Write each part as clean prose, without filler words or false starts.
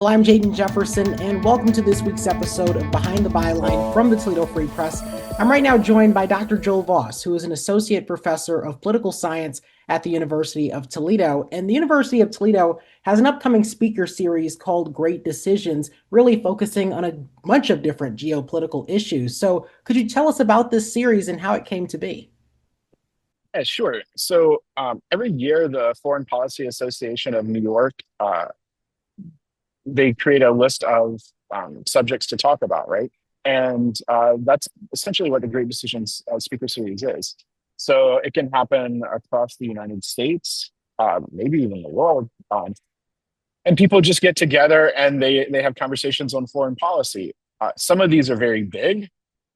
Well, I'm Jaden Jefferson, and welcome to this week's episode of Behind the Byline from the Toledo Free Press. I'm right now joined by Dr. Joel Voss, who is an associate professor of political science at the University of Toledo. And the University of Toledo has an upcoming speaker series called Great Decisions, really focusing on a bunch of different geopolitical issues. So, could you tell us about this series and how it came to be? Yeah, sure. Every year, the Foreign Policy Association of New York, they create a list of subjects to talk about, right? And that's essentially what the Great Decisions Speaker Series is. So it can happen across the United States, maybe even the world. And people just get together and they have conversations on foreign policy. Some of these are very big,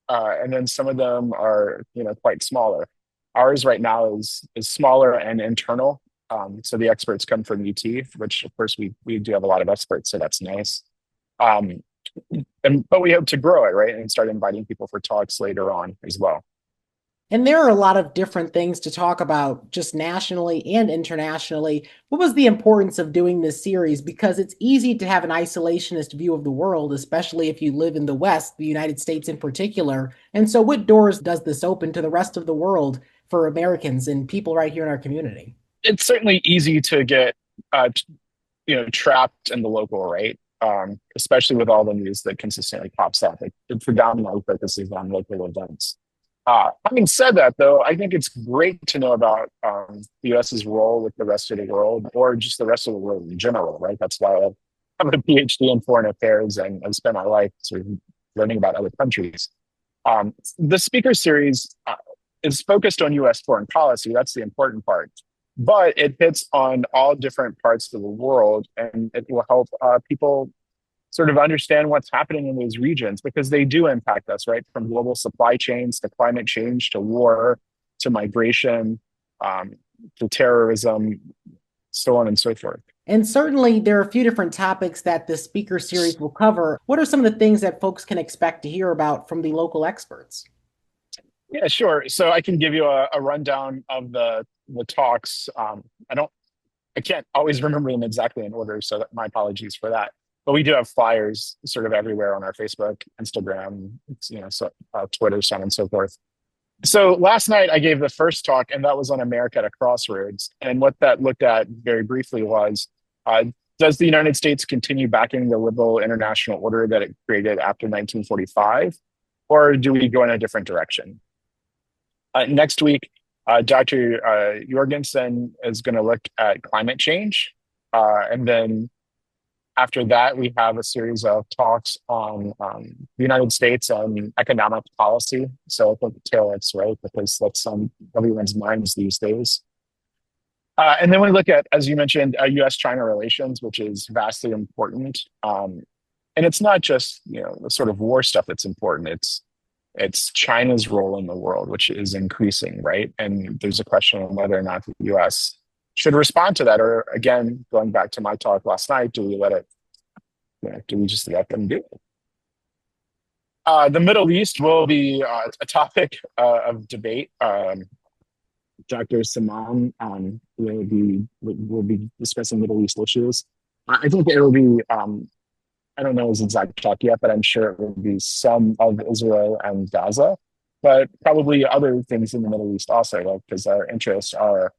and then some of them are, quite smaller. Ours right now is smaller and internal. So the experts come from UT, which of course we do have a lot of experts, so that's nice. Um, but we hope to grow it, right, and start inviting people for talks later on as well. And there are a lot of different things to talk about just nationally and internationally. What was the importance of doing this series? Because it's easy to have an isolationist view of the world, especially if you live in the West, the United States in particular. And so, what doors does this open to the rest of the world for Americans and people right here in our community? It's certainly easy to get trapped in the local, right? Especially with all the news that consistently pops up. It predominantly focuses on local events. Having said that, though, I think it's great to know about the US's role with the rest of the world, or just the rest of the world in general, right? That's why I have a PhD in foreign affairs and I've spent my life sort of learning about other countries. The speaker series is focused on US foreign policy. That's the important part. But it hits on all different parts of the world, and it will help people sort of understand what's happening in these regions because they do impact us, right? From global supply chains to climate change to war to migration to terrorism, so on and so forth. And certainly, there are a few different topics that the speaker series will cover. What are some of the things that folks can expect to hear about from the local experts? Yeah, sure. So I can give you a rundown of the talks. I can't always remember them exactly in order, so my apologies for that. But we do have flyers sort of everywhere on our Facebook, Instagram, Twitter, so on and so forth. So last night I gave the first talk, and that was on America at a Crossroads. And what that looked at very briefly was, does the United States continue backing the liberal international order that it created after 1945, or do we go in a different direction? Next week, Dr. Jorgensen is going to look at climate change. And then after that, we have a series of talks on the United States and economic policy. So I think tariffs, right? Because that's on everyone's minds these days. And then we look at, as you mentioned, US-China relations, which is vastly important. And it's not just, the sort of war stuff that's important. It's China's role in the world, which is increasing, right? And there's a question on whether or not the US should respond to that. Or again, going back to my talk last night, do we just let them do it? The Middle East will be a topic of debate. Dr. Saman will be discussing Middle East issues. I think it will be I don't know his exact talk yet, but I'm sure it will be some of Israel and Gaza, but probably other things in the Middle East also, like, because our interests are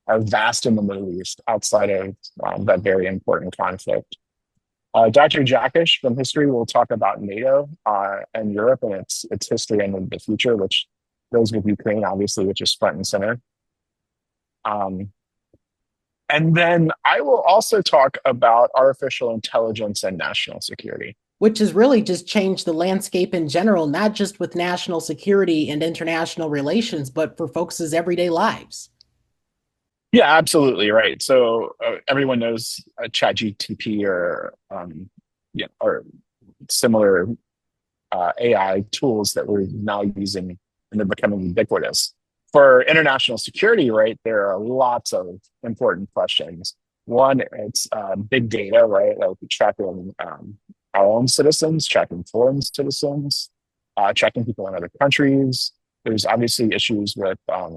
vast in the Middle East outside of that very important conflict. Dr. Jackish from history will talk about NATO and Europe and its history and the future, which goes with Ukraine, obviously, which is front and center. Um, and then I will also talk about artificial intelligence and national security. Which has really just changed the landscape in general, not just with national security and international relations, but for folks' everyday lives. Yeah, absolutely right. So everyone knows ChatGPT or similar AI tools that we're now using, and they're becoming ubiquitous. For international security, right, there are lots of important questions. One, it's big data, right? Like tracking our own citizens, tracking foreign citizens, tracking people in other countries. There's obviously issues with, I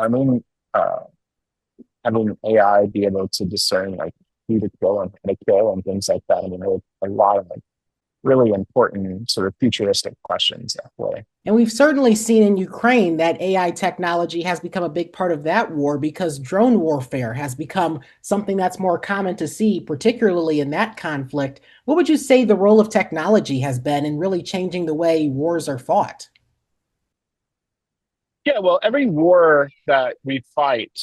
mean, uh, having AI be able to discern like who to kill and how to kill and things like that. I mean, there were a lot of like really important sort of futuristic questions that way. And we've certainly seen in Ukraine that AI technology has become a big part of that war because drone warfare has become something that's more common to see, particularly in that conflict. What would you say the role of technology has been in really changing the way wars are fought? Yeah, well, every war that we fight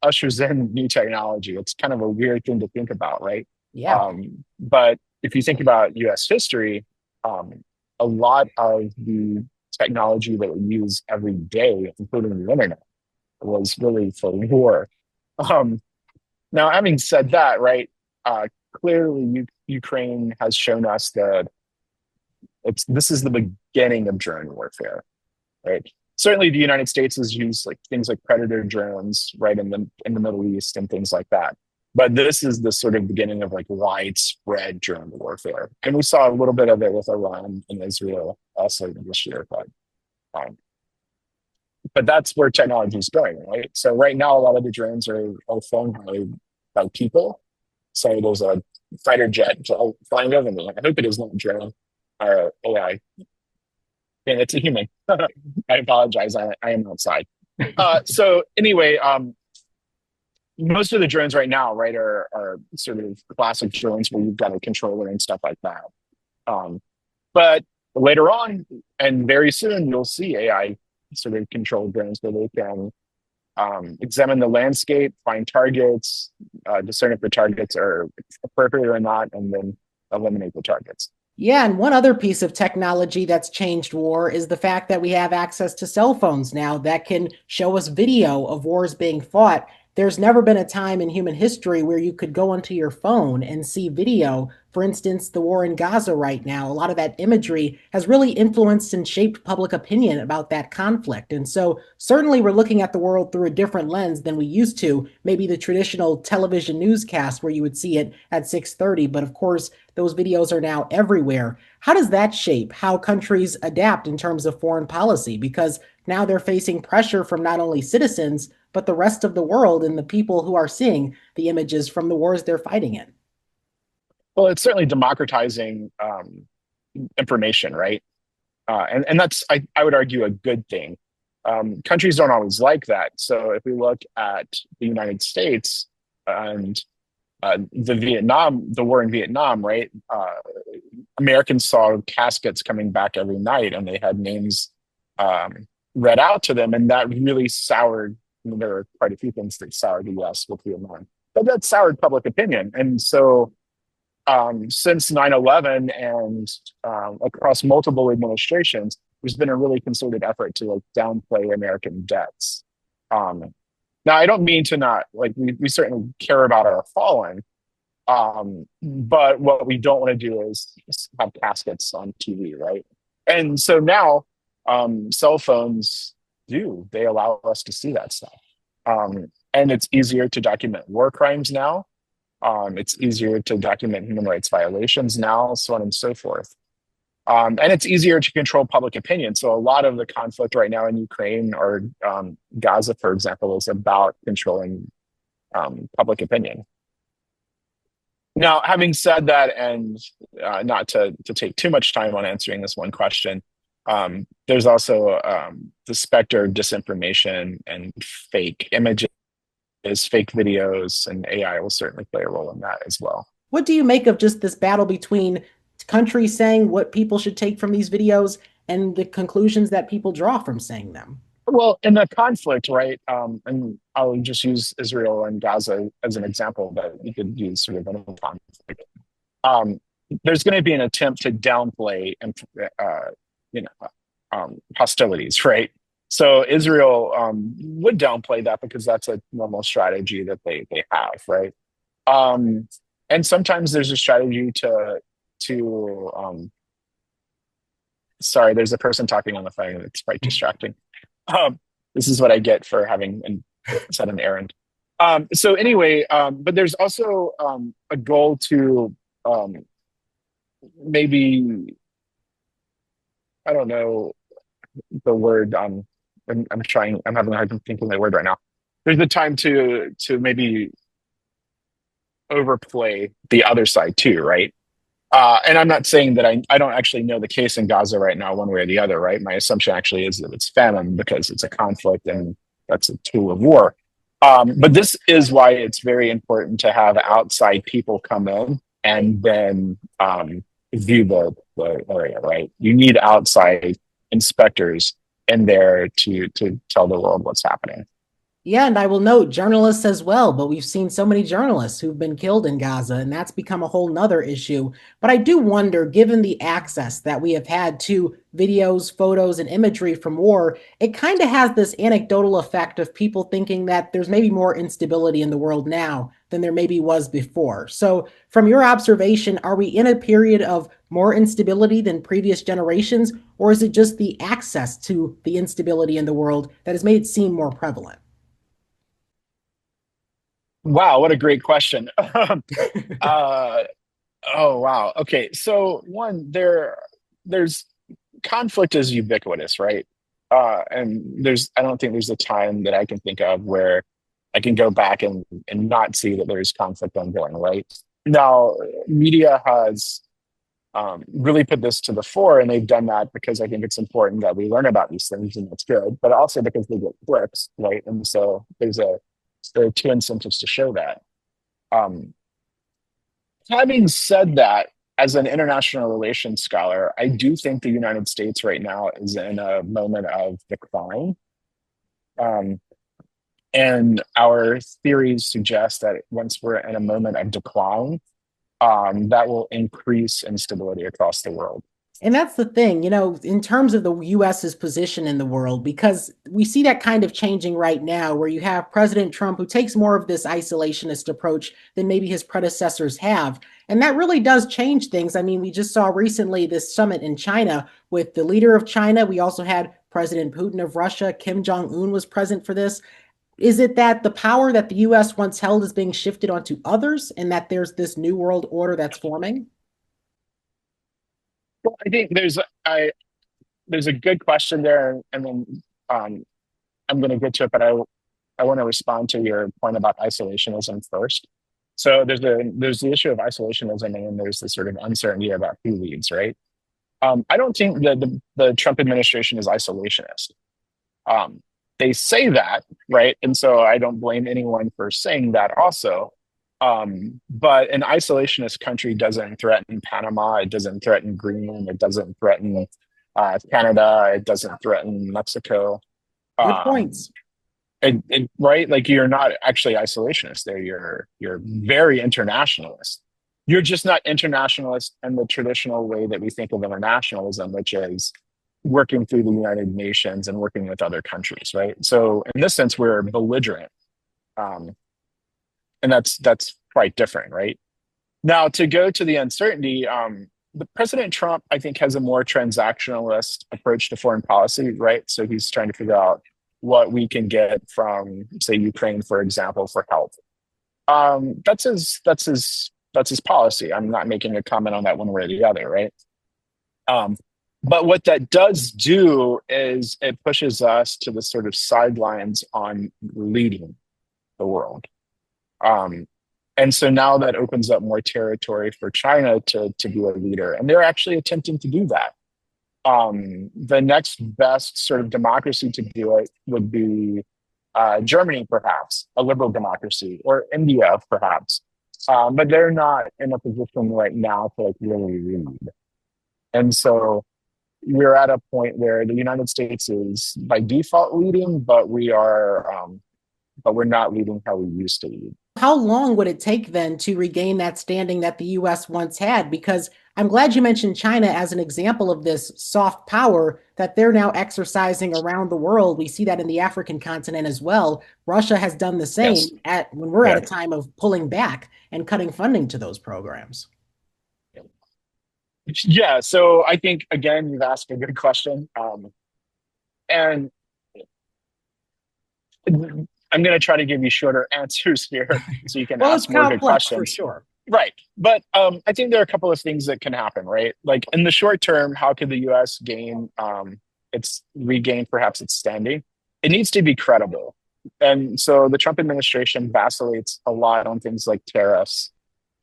ushers in new technology. It's kind of a weird thing to think about, right? Yeah. But if you think about US history, um, a lot of the technology that we use every day, including the internet, was really for war. Um, Now, having said that, right, clearly Ukraine has shown us that this is the beginning of drone warfare, right? Certainly, the United States has used like things like predator drones, right, in the Middle East and things like that. But this is the sort of beginning of like widespread drone warfare, and we saw a little bit of it with Iran and Israel also this year. But that's where technology is going, right? So right now, a lot of the drones are flown by people. So there's a fighter jet flying over me. I hope it is not a drone or AI. And it's a human. I apologize. I am outside. So anyway, most of the drones right now, right, are sort of classic drones where you've got a controller and stuff like that. Um, but later on, and very soon, you'll see AI sort of controlled drones where they can examine the landscape, find targets, discern if the targets are appropriate or not, and then eliminate the targets. Yeah, and one other piece of technology that's changed war is the fact that we have access to cell phones now that can show us video of wars being fought. There's never been a time in human history where you could go onto your phone and see video. For instance, the war in Gaza right now, a lot of that imagery has really influenced and shaped public opinion about that conflict. And so, certainly, we're looking at the world through a different lens than we used to, maybe the traditional television newscast where you would see it at 6:30. But of course, those videos are now everywhere. How does that shape how countries adapt in terms of foreign policy? Because now they're facing pressure from not only citizens, but the rest of the world and the people who are seeing the images from the wars they're fighting in. Well, it's certainly democratizing information, right? And that's, I would argue, a good thing. Countries don't always like that. So if we look at the United States and the war in Vietnam, right? Americans saw caskets coming back every night, and they had names read out to them, and that really soured. I mean, there were quite a few things that soured the U.S. with Vietnam, but that soured public opinion. And so, since 9/11 and across multiple administrations, there's been a really concerted effort to like downplay American deaths. Um, Now, I don't mean to not like we certainly care about our fallen, but what we don't want to do is just have caskets on TV, right? And so now, cell phones they allow us to see that stuff, and it's easier to document war crimes now. It's easier to document human rights violations now, so on and so forth. And it's easier to control public opinion. So a lot of the conflict right now in Ukraine or Gaza, for example, is about controlling public opinion. Now, having said that, and not to take too much time on answering this one question, there's also the specter of disinformation and fake images, fake videos, and AI will certainly play a role in that as well. What do you make of just this battle between countries saying what people should take from these videos and the conclusions that people draw from saying them? Well, in the conflict, right? And I'll just use Israel and Gaza as an example, but you could use sort of any conflict. Um, there's going to be an attempt to downplay and you know hostilities, right? So Israel would downplay that because that's a normal strategy that they have, right? Um, and sometimes there's a strategy to sorry, there's a person talking on the phone. It's quite distracting. This is what I get for having set an errand. So anyway, but there's also a goal to maybe I don't know the word. I'm trying. I'm having a hard time thinking of the word right now. There's a time to maybe overplay the other side too, right? And I'm not saying that I don't actually know the case in Gaza right now, one way or the other, right? My assumption actually is that it's famine because it's a conflict and that's a tool of war. But this is why it's very important to have outside people come in and then view the area, right? You need outside inspectors in there to tell the world what's happening. Yeah, and I will note journalists as well, but we've seen so many journalists who've been killed in Gaza, and that's become a whole nother issue. But I do wonder, given the access that we have had to videos, photos, and imagery from war, it kind of has this anecdotal effect of people thinking that there's maybe more instability in the world now than there maybe was before. So, from your observation, are we in a period of more instability than previous generations, or is it just the access to the instability in the world that has made it seem more prevalent? Wow, what a great question. uh, oh wow. Okay, so one there's conflict is ubiquitous, right? And I don't think there's a time that I can think of where I can go back and not see that there's conflict ongoing, right? Now, media has really put this to the fore, and they've done that because I think it's important that we learn about these things, and that's good, but also because they get clicks, right? And so there are two incentives to show that. Um, Having said that, as an international relations scholar, I do think the United States right now is in a moment of decline. Um, and our theories suggest that once we're in a moment of decline, that will increase instability across the world. And that's the thing, in terms of the US's position in the world, because we see that kind of changing right now, where you have President Trump who takes more of this isolationist approach than maybe his predecessors have. And that really does change things. I mean, we just saw recently this summit in China with the leader of China. We also had President Putin of Russia. Kim Jong un was present for this. Is it that the power that the US once held is being shifted onto others and that there's this new world order that's forming? Well, I think there's a good question there, and then um, I'm going to get to it, but I want to respond to your point about isolationism first. So there's the issue of isolationism, and then there's the sort of uncertainty about who leads, right? I don't think that the Trump administration is isolationist. Um, they say that, right? And so I don't blame anyone for saying that also. But an isolationist country doesn't threaten Panama, it doesn't threaten Greenland, it doesn't threaten Canada, it doesn't threaten Mexico. Good Um, points. right? Like you're not actually isolationist there. You're very internationalist. You're just not internationalist in the traditional way that we think of internationalism, which is working through the United Nations and working with other countries, right? So in this sense, we're belligerent, um, and that's quite different, right? Now to go to the uncertainty, the President Trump, I think, has a more transactionalist approach to foreign policy, right? So he's trying to figure out what we can get from, say, Ukraine, for example, for help. That's his policy. I'm not making a comment on that one way or the other, right? Um, but what that does do is it pushes us to the sort of sidelines on leading the world. Um, and so now that opens up more territory for China to be a leader, and they're actually attempting to do that. The next best sort of democracy to do it would be Germany, perhaps, a liberal democracy, or India, perhaps. But they're not in a position right now to like really lead. And so we're at a point where the United States is by default leading, but we're not leading how we used to lead. How long would it take then to regain that standing that the US once had? Because I'm glad you mentioned China as an example of this soft power that they're now exercising around the world. We see that in the African continent as well. Russia has done the same Yes. at when we're at Yeah. a time of pulling back and cutting funding to those programs. Yeah. So I think again, you've asked a good question. And I'm going to try to give you shorter answers here so you can Well, it's ask more good complex for questions. sure. Right. But I think there are a couple of things that can happen, right? Like in the short term, how could the US gain regain perhaps its standing? It needs to be credible. And so the Trump administration vacillates a lot on things like tariffs.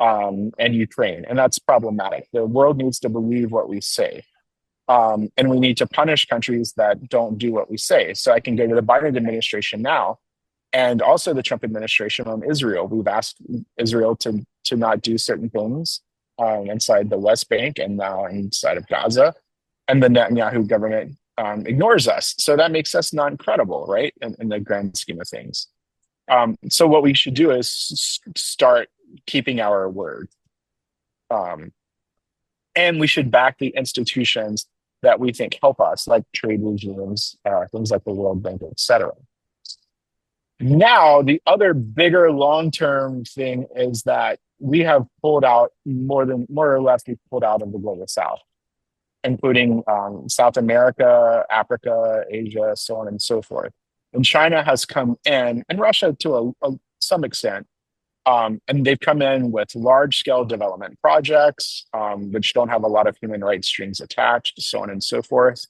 and Ukraine, and that's problematic. The world needs to believe what we say. And we need to punish countries that don't do what we say. So I can go to the Biden administration now and also the Trump administration on Israel. We've asked Israel to not do certain things inside the West Bank and now inside of Gaza. And the Netanyahu government ignores us. So that makes us non credible, right? In the grand scheme of things. So what we should do is start keeping our word. And we should back the institutions that we think help us, like trade regimes, things like the World Bank, et cetera. Now, the other bigger long-term thing is that we have pulled out more or less, we've pulled out of the global South, including South America, Africa, Asia, so on and so forth. And China has come in, and Russia to some extent, and they've come in with large-scale development projects, which don't have a lot of human rights strings attached, so on and so forth.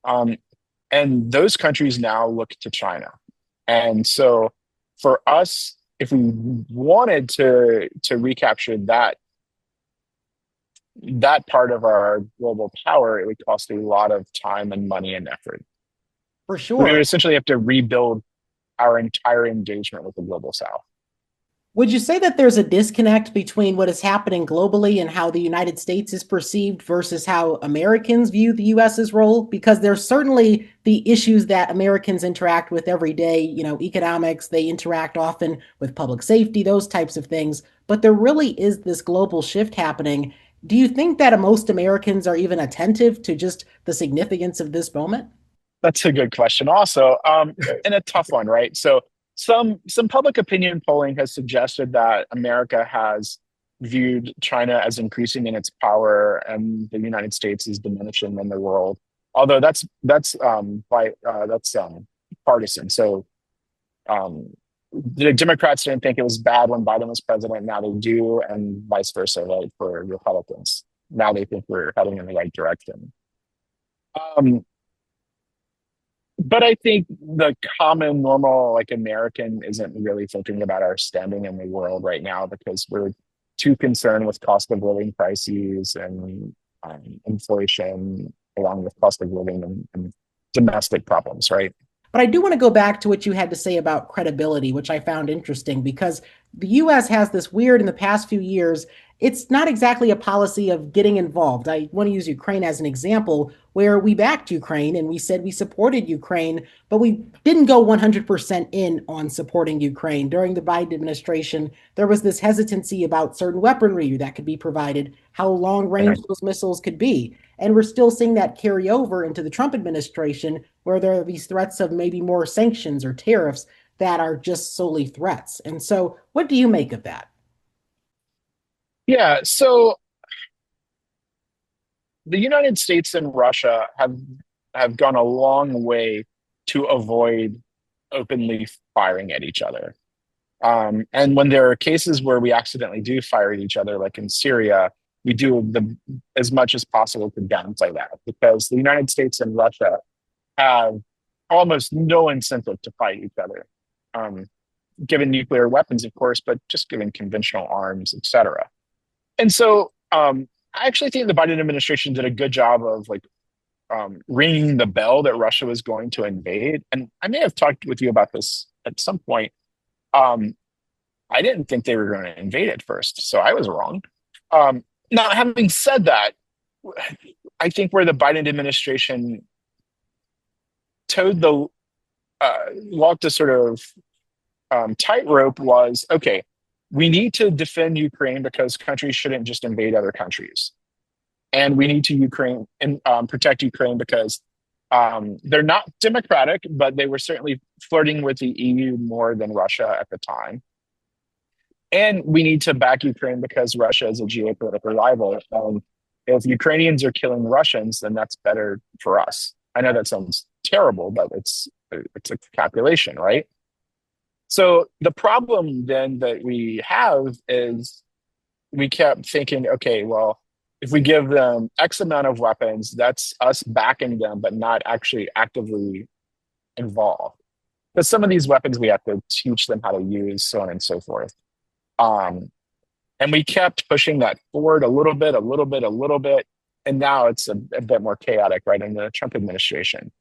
And those countries now look to China. And so for us, if we wanted to recapture that part of our global power, it would cost a lot of time and money and effort. For We would sure. essentially have to rebuild our entire engagement with the global South. Would you say that there's a disconnect between what is happening globally and how the United States is perceived versus how Americans view the US's role? Because there's certainly the issues that Americans interact with every day, economics, they interact often with public safety, those types of things. But there really is this global shift happening. Do you think that most Americans are even attentive to just the significance of this moment? That's a good question, also, and a tough one, right? So, some public opinion polling has suggested that America has viewed China as increasing in its power, and the United States is diminishing in the world. Although that's partisan. So, the Democrats didn't think it was bad when Biden was president. Now they do, and vice versa, right? For Republicans, now they think we're heading in the right direction. Um, But I think the common, normal, like American, isn't really thinking about our standing in the world right now because we're too concerned with cost of living crises and inflation, along with cost of living and domestic problems, right? But I do want to go back to what you had to say about credibility, which I found interesting because the US has this weird in the past few years. It's not exactly a policy of getting involved. I want to use Ukraine as an example where we backed Ukraine and we said we supported Ukraine, but we didn't go 100% in on supporting Ukraine. During the Biden administration, there was this hesitancy about certain weaponry that could be provided, how long range Right. those missiles could be. And we're still seeing that carry over into the Trump administration, where there are these threats of maybe more sanctions or tariffs that are just solely threats. And so, what do you make of that? Yeah. So the United States and Russia have gone a long way to avoid openly firing at each other. And when there are cases where we accidentally do fire at each other, like in Syria, we do as much as possible to downplay that because the United States and Russia have almost no incentive to fight each other, um, given nuclear weapons, of course, but just given conventional arms, et cetera. And so I actually think the Biden administration did a good job of ringing the bell that Russia was going to invade. And I may have talked with you about this at some point. Um, I didn't think they were going to invade at first, so I was wrong. Now, having said that, I think where the Biden administration towed the walked a sort of tightrope was okay. We need to defend Ukraine because countries shouldn't just invade other countries, and we need to Ukraine and protect Ukraine because they're not democratic, but they were certainly flirting with the EU more than Russia at the time. And we need to back Ukraine because Russia is a geopolitical rival. If Ukrainians are killing Russians, then that's better for us. I know that sounds terrible, but it's a calculation, right? So the problem then that we have is we kept thinking, okay, well, if we give them X amount of weapons, that's us backing them, but not actually actively involved. Because some of these weapons we have to teach them how to use, so on and so forth. Um, And we kept pushing that forward a little bit, a little bit, a little bit. And now it's a bit more chaotic, right, in the Trump administration.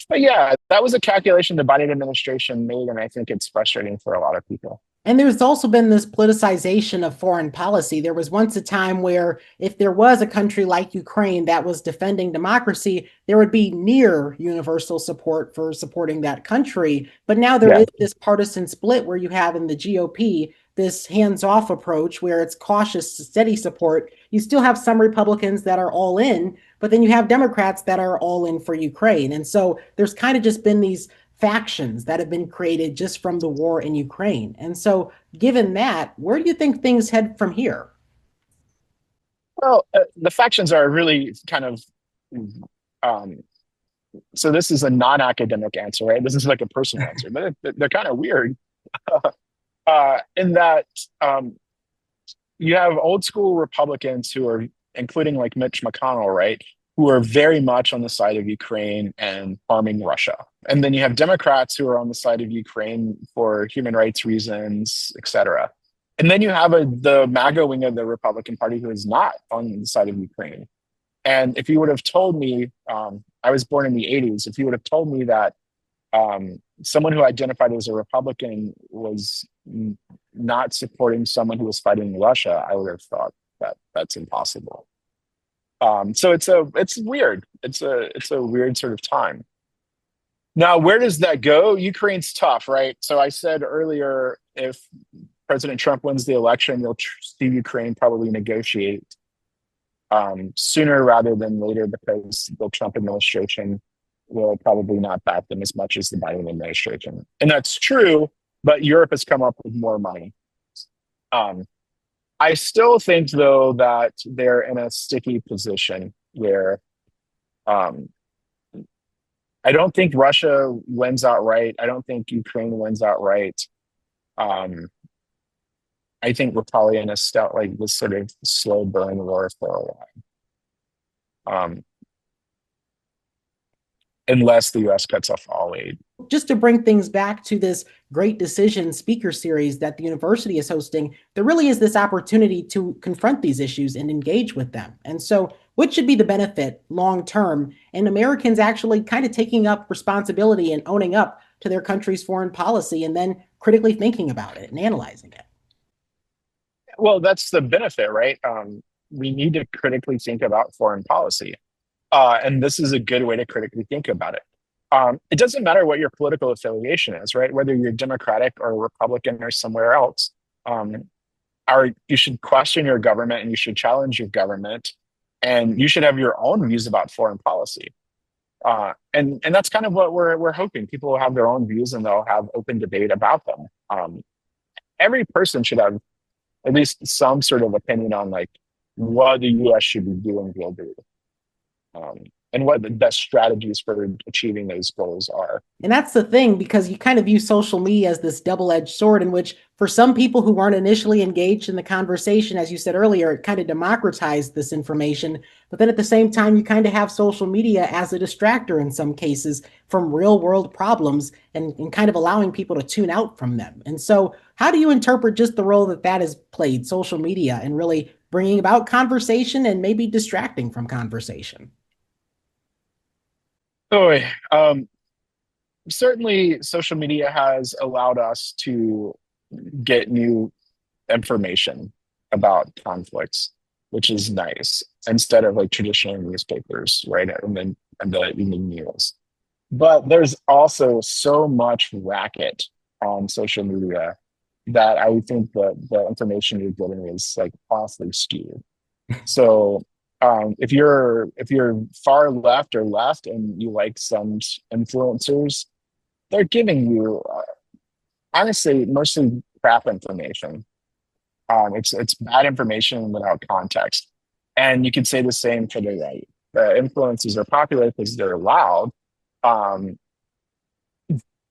But yeah, that was a calculation the Biden administration made, and I think it's frustrating for a lot of people. And there's also been this politicization of foreign policy. There was once a time where if there was a country like Ukraine that was defending democracy, there would be near universal support for supporting that country. But now there Yeah. is this partisan split where you have in the GOP this hands-off approach where it's cautious, steady support. You still have some Republicans that are all in, but then you have Democrats that are all in for Ukraine. And so there's kind of just been these factions that have been created just from the war in Ukraine. And so, given that, where do you think things head from here? Well, the factions are really kind of, um, so this is a non-academic answer, right? This is like a personal answer, but they're kind of weird in that um, you have old school Republicans who are, including like Mitch McConnell, right, who are very much on the side of Ukraine and harming Russia. And then you have Democrats who are on the side of Ukraine for human rights reasons, et cetera. And then you have the MAGA wing of the Republican Party who is not on the side of Ukraine. And if you would have told me, I was born in the 80s, if you would have told me that someone who identified as a Republican was not supporting someone who was fighting Russia, I would have thought that that's impossible. So it's weird. It's a weird sort of time. Now, where does that go? Ukraine's tough, right? So I said earlier, if President Trump wins the election, you'll see Ukraine probably negotiate sooner rather than later because the Trump administration will probably not back them as much as the Biden administration. And that's true, but Europe has come up with more money. Um, I still think, though, that they're in a sticky position where um, I don't think Russia wins outright. I don't think Ukraine wins outright. Um, I think we're probably in a like this sort of slow burn war for a while, um, unless the U.S. cuts off all aid. Just to bring things back to this great decision speaker series that the university is hosting, there really is this opportunity to confront these issues and engage with them. And so, what should be the benefit long term and Americans actually kind of taking up responsibility and owning up to their country's foreign policy and then critically thinking about it and analyzing it? Well, that's the benefit, right? We need to critically think about foreign policy. And this is a good way to critically think about it. It doesn't matter what your political affiliation is, right? Whether you're Democratic or Republican or somewhere else, you should question your government and you should challenge your government, and you should have your own views about foreign policy. And that's kind of what we're hoping. People will have their own views and they'll have open debate about them. Every person should have at least some sort of opinion on like what the U.S. should be doing globally. And what the best strategies for achieving those goals are. And that's the thing, because you kind of view social media as this double-edged sword in which, for some people who weren't initially engaged in the conversation, as you said earlier, it kind of democratized this information. But then at the same time, you kind of have social media as a distractor in some cases from real-world problems and kind of allowing people to tune out from them. And so how do you interpret just the role that that has played, social media, and really bringing about conversation and maybe distracting from conversation? So, certainly social media has allowed us to get new information about conflicts, which is nice, instead of like traditional newspapers, right? And the evening news. But there's also so much racket on social media that I think the information you're getting is like awfully skewed. So if you're far left or left and you like some influencers, they're giving you honestly mostly crap information. It's bad information without context, and you can say the same for the right. The influencers are popular because they're loud, um,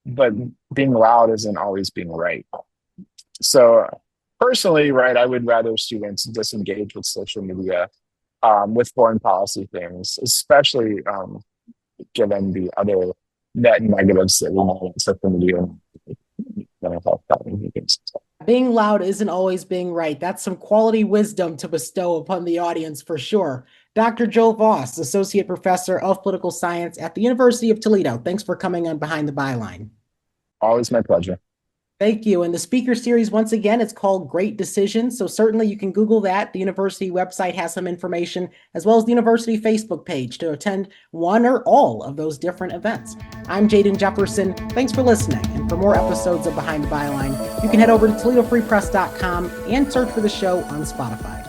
but being loud isn't always being right. So personally, right, I would rather students disengage with social media with foreign policy things, especially given the other net negatives that we know in social media and mental health problems and things. Being loud isn't always being right. That's some quality wisdom to bestow upon the audience for sure. Dr. Joe Voss, Associate Professor of Political Science at the University of Toledo. Thanks for coming on Behind the Byline. Always my pleasure. Thank you. And the speaker series, once again, it's called Great Decisions. So certainly you can Google that. The university website has some information, as well as the university Facebook page to attend one or all of those different events. I'm Jaden Jefferson. Thanks for listening. And for more episodes of Behind the Byline, you can head over to ToledoFreePress.com and search for the show on Spotify.